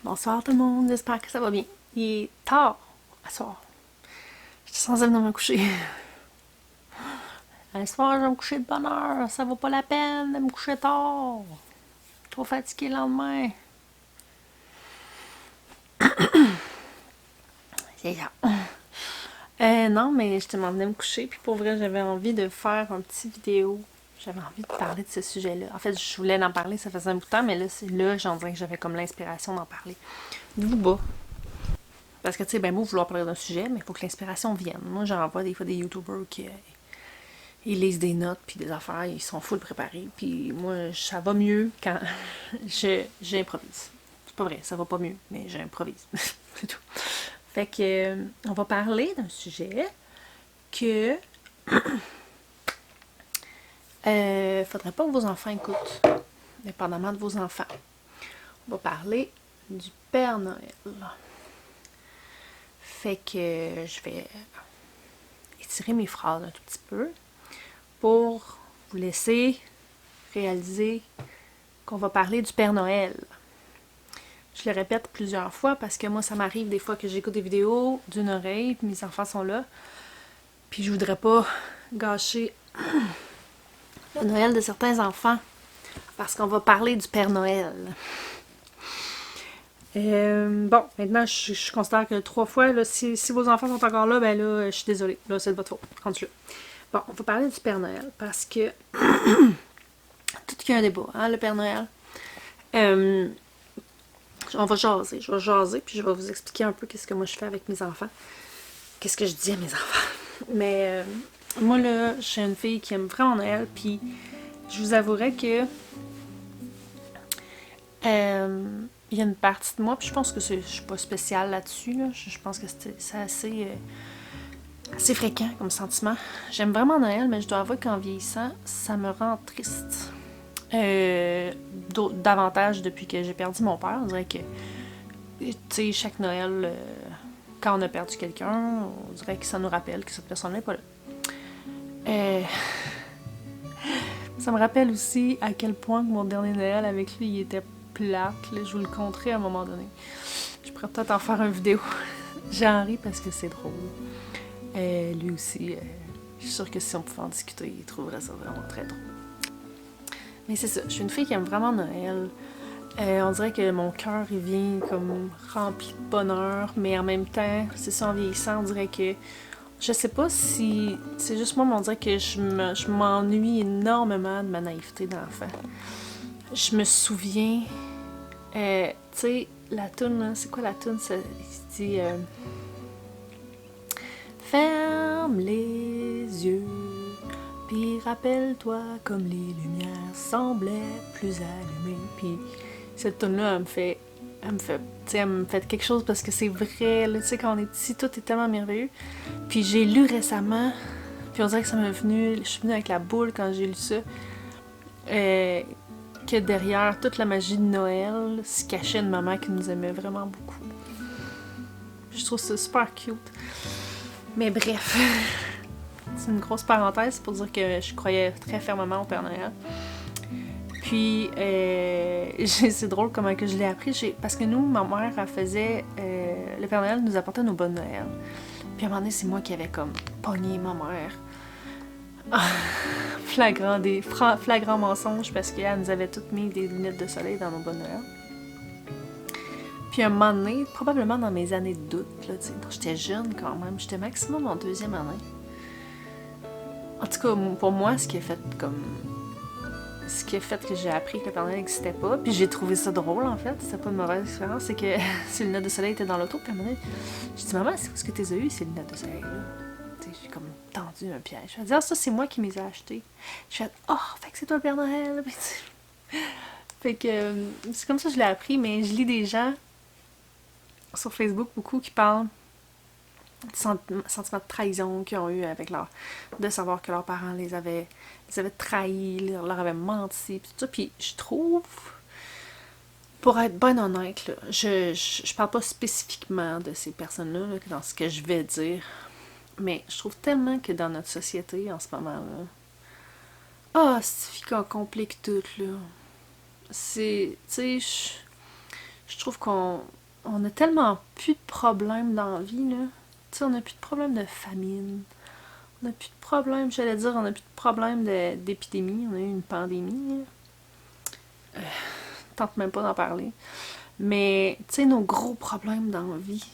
Bonsoir tout le monde, j'espère que ça va bien. Il est tard, à soir. J'étais censée venir me coucher. Un soir, je vais me coucher de bonne heure. Ça vaut pas la peine de me coucher tard. Trop fatigué le lendemain. C'est ça. Non, mais je te demandais de me coucher, puis pour vrai, j'avais envie de faire un petit vidéo. J'avais envie de parler de ce sujet-là. En fait, je voulais en parler, ça faisait un bout de temps, mais là, c'est là, j'en dirais que j'avais comme l'inspiration d'en parler. De vous bas. Parce que, tu sais, ben, moi, vouloir parler d'un sujet, mais il faut que l'inspiration vienne. Moi, j'en vois des fois des YouTubers qui ils lisent des notes puis des affaires, ils sont full préparés. Puis moi, ça va mieux quand j'improvise. C'est pas vrai, ça va pas mieux, mais j'improvise. C'est tout. Fait que, on va parler d'un sujet que faudrait pas que vos enfants écoutent, dépendamment de vos enfants. On va parler du Père Noël. Fait que je vais étirer mes phrases un tout petit peu pour vous laisser réaliser qu'on va parler du Père Noël. Je le répète plusieurs fois parce que moi, ça m'arrive des fois que j'écoute des vidéos d'une oreille, puis mes enfants sont là, puis je voudrais pas gâcher le Noël de certains enfants parce qu'on va parler du Père Noël. Bon, maintenant, je considère que 3 fois, là, si vos enfants sont encore là, ben là, je suis désolée. Là, c'est de votre faute. Rendu là. Bon, on va parler du Père Noël parce que tout qu'il y a un débat, hein, le Père Noël. On va jaser. Je vais jaser, puis je vais vous expliquer un peu qu'est-ce que moi je fais avec mes enfants. Qu'est-ce que je dis à mes enfants. Mais moi, là, je suis une fille qui aime vraiment Noël, puis je vous avouerai que il y a une partie de moi, puis je pense que je suis pas spéciale là-dessus. Là. Je pense que c'est assez fréquent comme sentiment. J'aime vraiment Noël, mais je dois avouer qu'en vieillissant, ça me rend triste. Davantage depuis que j'ai perdu mon père. On dirait que, tu sais, chaque Noël, quand on a perdu quelqu'un, on dirait que ça nous rappelle que cette personne n'est pas là. Ça me rappelle aussi à quel point que mon dernier Noël avec lui, il était plate. Là, je vous le conterai à un moment donné. Je pourrais peut-être en faire une vidéo. J'en ris parce que c'est drôle. Lui aussi, je suis sûre que si on pouvait en discuter, il trouverait ça vraiment très drôle. Mais c'est ça, je suis une fille qui aime vraiment Noël. On dirait que mon cœur il vient comme rempli de bonheur, mais en même temps, c'est ça en vieillissant, on dirait que je sais pas si c'est juste moi, mais on dirait que je m'ennuie énormément de ma naïveté d'enfant. Je me souviens, tu sais, la toune, c'est quoi la toune? Ça, il dit ferme les yeux, puis rappelle-toi comme les lumières semblaient plus allumées. Puis cette tune-là, elle me fait quelque chose parce que c'est vrai, tu sais, quand on est petit, tout est tellement merveilleux. Puis j'ai lu récemment, puis on dirait que ça m'est venu, je suis venue avec la boule quand j'ai lu ça, que derrière toute la magie de Noël se cachait une maman qui nous aimait vraiment beaucoup. Je trouve ça super cute. Mais bref, c'est une grosse parenthèse pour dire que je croyais très fermement au Père Noël. Puis, c'est drôle comment que je l'ai appris. Parce que nous, ma mère, elle faisait... le Père Noël nous apportait nos bonnes Noël. Puis à un moment donné, c'est moi qui avais comme pogné ma mère. Flagrant mensonge parce qu'elle nous avait toutes mis des lunettes de soleil dans nos bonnes Noël. Puis à un moment donné, probablement dans mes années de doute, là, j'étais jeune quand même, j'étais maximum en 2e année. En tout cas, pour moi, ce qui a fait que j'ai appris que le Père Noël n'existait pas, puis j'ai trouvé ça drôle en fait, c'était pas une mauvaise expérience, c'est que ces lunettes de soleil étaient dans l'auto, puis à un moment donné, j'ai dit maman, c'est où ce que tu les as eues ces lunettes de soleil là? J'ai comme tendu un piège. Je vais dire, ça c'est moi qui me les ai achetées. Je fais, oh, fait que c'est toi le Père Noël. Fait que c'est comme ça que je l'ai appris, mais je lis des gens sur Facebook beaucoup qui parlent du sentiment de trahison qu'ils ont eu avec de savoir que leurs parents les avaient trahis, leur avaient menti, pis tout ça. Puis je trouve, pour être bien honnête, là, je parle pas spécifiquement de ces personnes-là là, dans ce que je vais dire, mais je trouve tellement que dans notre société en ce moment-là, c'est qu'on complique tout, là. C'est, tu sais, Je trouve qu'on a tellement plus de problèmes dans la vie, là. Tu sais, on a plus de problèmes de famine. On a plus de problèmes, j'allais dire, on a plus de problèmes d'épidémie. On a eu une pandémie, tente même pas d'en parler. Mais, tu sais, nos gros problèmes dans la vie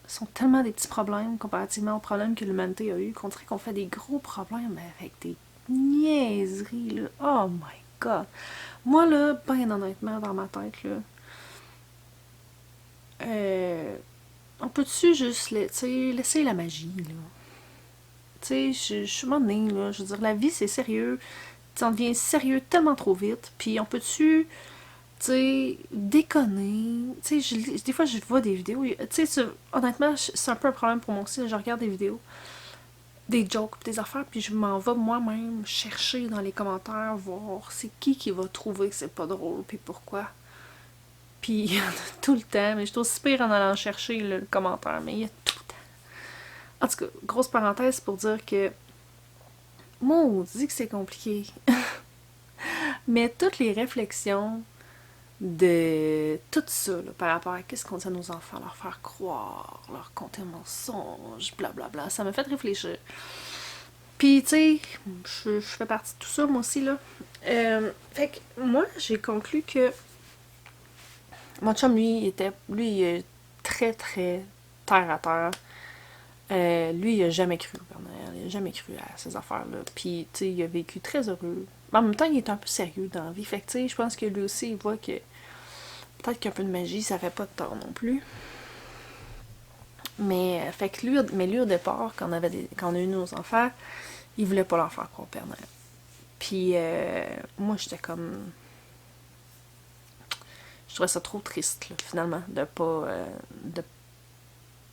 sont tellement des petits problèmes comparativement aux problèmes que l'humanité a eu qu'on dirait qu'on fait des gros problèmes avec des niaiseries, là. Oh my god. Moi, là, ben honnêtement, dans ma tête, là, on peut-tu juste laisser la magie, là? Tu sais, je suis née, là. Je veux dire, la vie, c'est sérieux. T'sais, on devient sérieux tellement trop vite. Puis on peut-tu, tu sais, déconner? Tu sais, des fois, je vois des vidéos. Tu sais, honnêtement, c'est un peu un problème pour moi aussi. Je regarde des vidéos, des jokes, des affaires, puis je m'en vais moi-même chercher dans les commentaires, voir c'est qui va trouver que c'est pas drôle, puis pourquoi. Puis il y en a tout le temps, mais je suis aussi pire en allant chercher le commentaire, mais il y a tout le temps. En tout cas, grosse parenthèse pour dire que maudit que c'est compliqué. Mais toutes les réflexions de tout ça, là, par rapport à qu'est-ce qu'on dit à nos enfants, leur faire croire, leur conter un mensonge, blablabla, ça m'a fait réfléchir. Puis, tu sais, je fais partie de tout ça, moi aussi, là. Fait que moi, j'ai conclu que mon chum, lui, il est très, très terre à terre. Lui, il a jamais cru au Père Noël, il a jamais cru à ces affaires-là. Puis, tu sais, il a vécu très heureux. Mais en même temps, il est un peu sérieux dans la vie. Fait que, tu sais, je pense que lui aussi, il voit que peut-être qu'un peu de magie, ça fait pas de tort non plus. Mais, fait que lui, au départ, quand on a eu nos enfants, il voulait pas leur faire croire au Père Noël. Puis, moi, j'étais comme... Je trouvais ça trop triste, là, finalement, de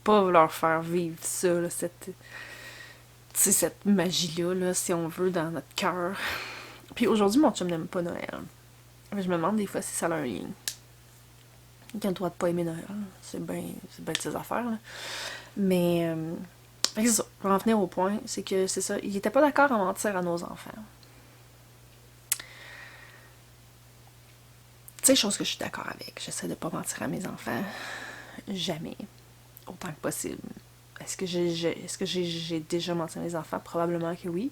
pas leur faire vivre ça, là, cette magie-là, là, si on veut, dans notre cœur. Puis aujourd'hui, mon chum n'aime pas Noël. Je me demande des fois si ça a un lien. Il a le droit de pas aimer Noël. C'est bien de ses affaires, là. Mais, c'est ça. Pour en venir au point, c'est que c'est ça. Il était pas d'accord à mentir à nos enfants. Tu sais, chose que je suis d'accord avec. J'essaie de pas mentir à mes enfants. Jamais. Autant que possible. Est-ce que j'ai déjà menti à mes enfants? Probablement que oui.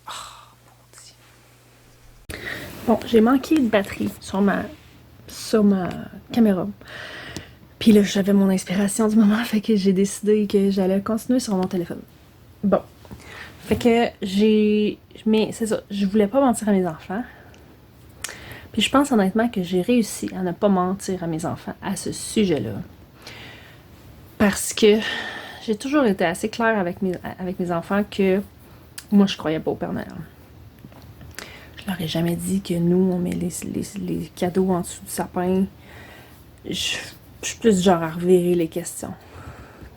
Oh, bon, j'ai manqué de batterie sur ma caméra. Puis là, j'avais mon inspiration du moment, fait que j'ai décidé que j'allais continuer sur mon téléphone. Bon. Fait que mais c'est ça, je voulais pas mentir à mes enfants. Puis je pense honnêtement que j'ai réussi à ne pas mentir à mes enfants à ce sujet-là. Parce que j'ai toujours été assez claire avec mes enfants que moi, je croyais pas au Père Noël. Je leur ai jamais dit que nous, on met les cadeaux en dessous du sapin. Je suis plus du genre à revirer les questions.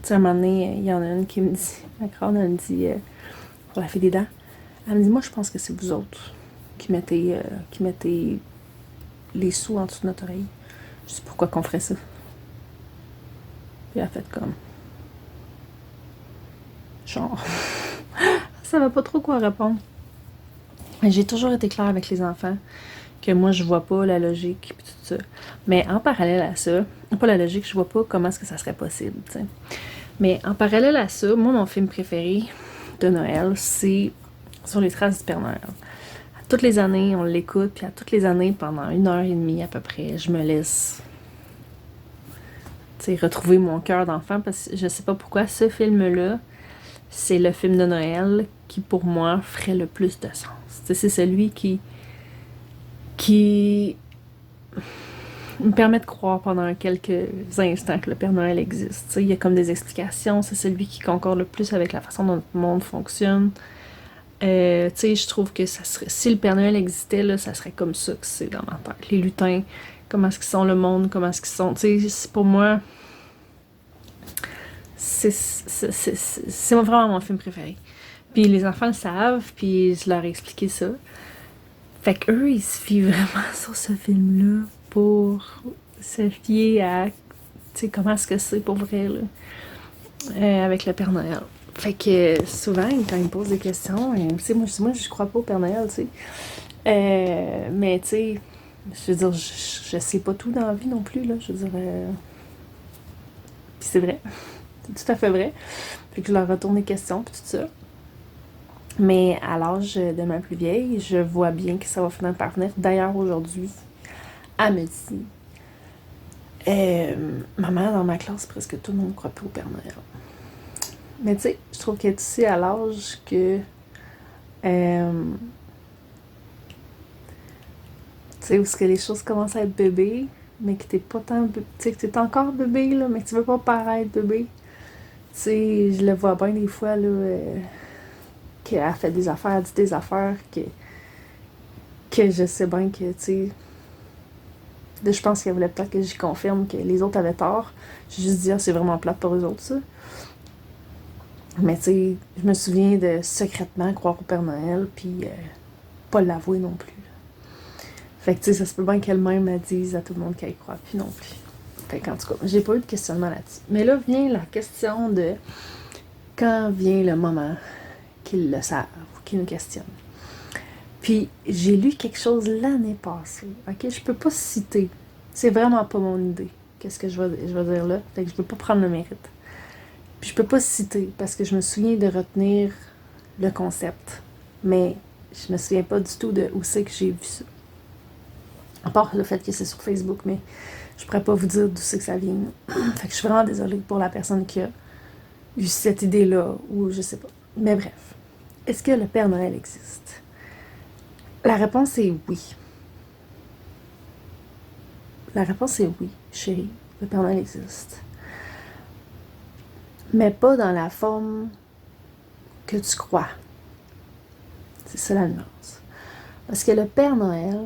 Tu sais, à un moment donné, il y en a une qui me dit, ma crâne, elle me dit, pour la fée des dents, elle me dit, moi, je pense que c'est vous autres qui mettez les sous en dessous de notre oreille. Je sais pourquoi qu'on ferait ça. Puis elle a fait comme... genre... ça va pas trop quoi répondre. J'ai toujours été claire avec les enfants que moi, je vois pas la logique pis tout ça. Mais en parallèle à ça, pas la logique, je vois pas comment est-ce que ça serait possible, tu sais. Mais en parallèle à ça, moi, mon film préféré de Noël, c'est Sur les traces du Père Noël. À toutes les années, on l'écoute, puis à toutes les années, pendant 1h30 à peu près, je me laisse... tu sais, retrouver mon cœur d'enfant, parce que je sais pas pourquoi ce film-là, c'est le film de Noël qui, pour moi, ferait le plus de sens. T'sais, c'est celui qui me permet de croire pendant quelques instants que le Père Noël existe. T'sais, il y a comme des explications, c'est celui qui concorde le plus avec la façon dont notre monde fonctionne. Je trouve que ça serait, si le Père Noël existait, là, ça serait comme ça que c'est dans ma tête. Les lutins, comment est-ce qu'ils sont le monde, comment est-ce qu'ils sont... c'est pour moi... C'est vraiment mon film préféré. Puis les enfants le savent, puis je leur ai expliqué ça. Fait qu'eux, ils se fient vraiment sur ce film-là pour se fier à, comment est-ce que c'est pour vrai, là, avec le Père Noël. Fait que souvent, quand ils me posent des questions, moi je crois pas au Père Noël, tu sais. Mais tu sais, Je veux dire, je sais pas tout dans la vie non plus, là. Je veux dire... Puis c'est vrai. C'est tout à fait vrai. Fait que je leur retourne les questions, puis tout ça. Mais à l'âge de ma plus vieille, je vois bien que ça va finir par venir. D'ailleurs, aujourd'hui, elle me dit... maman, dans ma classe, presque tout le monde croit plus au Père Noël. Mais tu sais, je trouve qu'elle est aussi à l'âge que... tu sais, où est-ce que les choses commencent à être bébé, mais que t'es pas tant... Tu sais, que t'es encore bébé, là, mais que tu veux pas paraître bébé. Tu sais, je le vois bien des fois, là, qu'elle fait des affaires, elle dit des affaires, que je sais bien que, tu sais... Je pense qu'elle voulait peut-être que j'y confirme que les autres avaient tort. J'ai juste dit, ah, c'est vraiment plate pour eux autres, ça. Mais tu sais, je me souviens de secrètement croire au Père Noël, puis pas l'avouer non plus. Fait que tu sais, ça se peut bien qu'elle-même me dise à tout le monde qu'elle y croit, puis non plus. Fait qu'en tout cas, j'ai pas eu de questionnement là-dessus. Mais là vient la question de quand vient le moment qu'ils le savent, qu'ils nous questionnent. Puis j'ai lu quelque chose l'année passée, ok? Je peux pas citer. C'est vraiment pas mon idée. Qu'est-ce que je vais dire là? Fait que je peux pas prendre le mérite. Puis je peux pas citer parce que je me souviens de retenir le concept. Mais je me souviens pas du tout de où c'est que j'ai vu ça. À part le fait que c'est sur Facebook, mais je pourrais pas vous dire d'où c'est que ça vient. Fait que je suis vraiment désolée pour la personne qui a eu cette idée-là, ou je sais pas. Mais bref. Est-ce que le Père Noël existe? La réponse est oui. La réponse est oui, chérie. Le Père Noël existe. Mais pas dans la forme que tu crois. C'est ça la nuance. Parce que le Père Noël,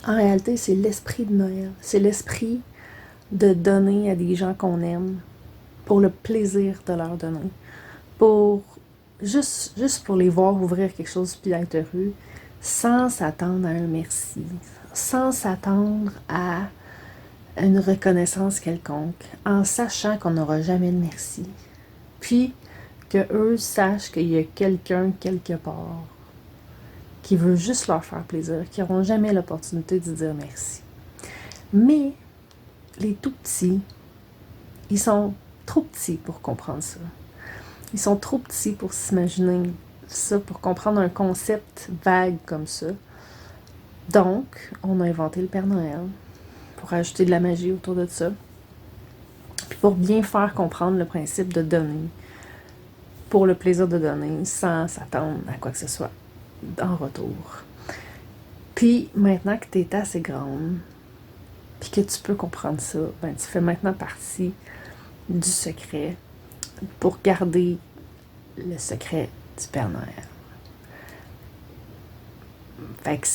en réalité, c'est l'esprit de Noël. C'est l'esprit de donner à des gens qu'on aime pour le plaisir de leur donner. Pour juste pour les voir ouvrir quelque chose puis être heureux, sans s'attendre à un merci, sans s'attendre à une reconnaissance quelconque, en sachant qu'on n'aura jamais de merci. Puis que eux sachent qu'il y a quelqu'un quelque part qui veut juste leur faire plaisir, qui n'auront jamais l'opportunité de dire merci. Mais les tout petits, ils sont trop petits pour comprendre ça. Ils sont trop petits pour s'imaginer ça, pour comprendre un concept vague comme ça. Donc, on a inventé le Père Noël pour ajouter de la magie autour de ça. Puis pour bien faire comprendre le principe de donner, pour le plaisir de donner, sans s'attendre à quoi que ce soit en retour. Puis, maintenant que tu es assez grande, puis que tu peux comprendre ça, ben tu fais maintenant partie du secret pour garder le secret du Père Noël. Fait que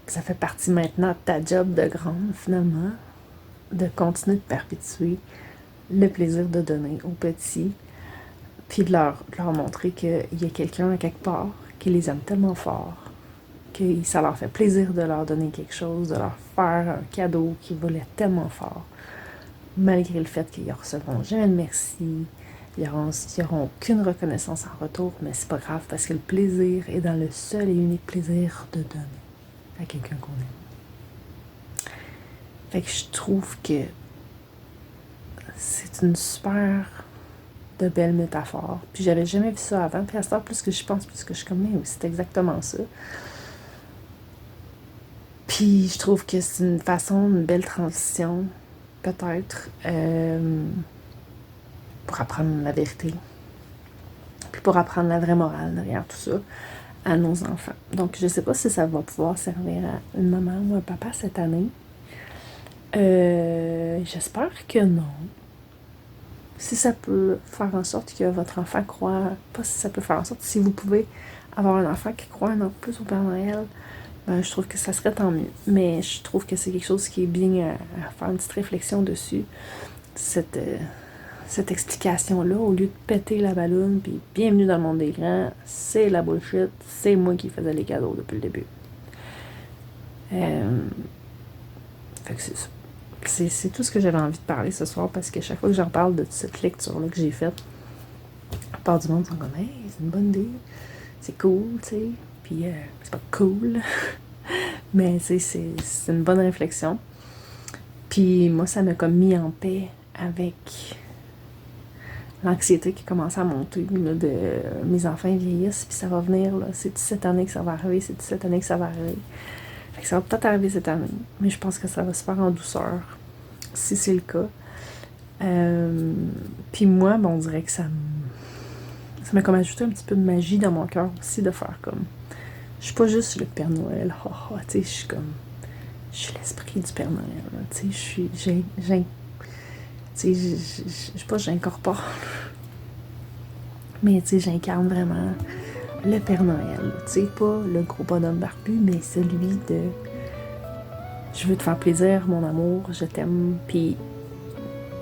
ça fait partie maintenant de ta job de grande, finalement, de continuer de perpétuer le plaisir de donner aux petits, puis de leur montrer qu'il y a quelqu'un à quelque part qui les aime tellement fort, que ça leur fait plaisir de leur donner quelque chose, de leur faire un cadeau qu'ils voulaient tellement fort, malgré le fait qu'ils ne recevront jamais de merci, ils n'auront aucune reconnaissance en retour, mais c'est pas grave parce que le plaisir est dans le seul et unique plaisir de donner à quelqu'un qu'on aime. Fait que je trouve que c'est une super de belle métaphore. Puis j'avais jamais vu ça avant. Puis à ce temps, plus que je pense, plus que je suis comme, mais oui, c'est exactement ça. Puis je trouve que c'est une façon, une belle transition, peut-être, pour apprendre la vérité. Puis pour apprendre la vraie morale derrière tout ça à nos enfants. Donc je sais pas si ça va pouvoir servir à une maman ou un papa cette année. J'espère que non. Si ça peut faire en sorte que votre enfant croit, pas si ça peut faire en sorte, si vous pouvez avoir un enfant qui croit un peu plus au Père Noël, ben, je trouve que ça serait tant mieux. Mais je trouve que c'est quelque chose qui est bien à faire une petite réflexion dessus. Cette explication-là, au lieu de péter la balloune, puis bienvenue dans le monde des grands, c'est la bullshit, c'est moi qui faisais les cadeaux depuis le début. Fait que c'est ça. C'est tout ce que j'avais envie de parler ce soir, parce que chaque fois que j'en parle de cette lecture-là que j'ai faite, la part du monde sont comme « Hey, c'est une bonne idée, c'est cool, tu sais. » Puis c'est pas cool. Mais tu sais, c'est une bonne réflexion. Puis moi, ça m'a comme mis en paix avec l'anxiété qui commence à monter, là, de mes enfants vieillissent, puis ça va venir, là. C'est cette année que ça va arriver, c'est cette année que ça va arriver. Fait que ça va peut-être arriver cette année, mais je pense que ça va se faire en douceur, si c'est le cas. Puis moi, on dirait que ça m'a comme ajouté un petit peu de magie dans mon cœur aussi, de faire comme... Je suis pas juste le Père Noël, tu sais, je suis comme... Je suis l'esprit du Père Noël, tu sais, je suis... tu sais, je sais pas, j'incorpore... Mais tu sais, j'incarne vraiment le Père Noël. Tu sais, pas le gros bonhomme barbu, mais celui de... Je veux te faire plaisir, mon amour, je t'aime, puis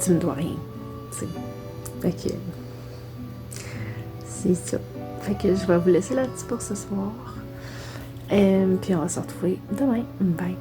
tu me dois rien. Tu sais. Fait que... C'est ça. Fait que je vais vous laisser là-dessus pour ce soir. Puis on va se retrouver demain. Bye!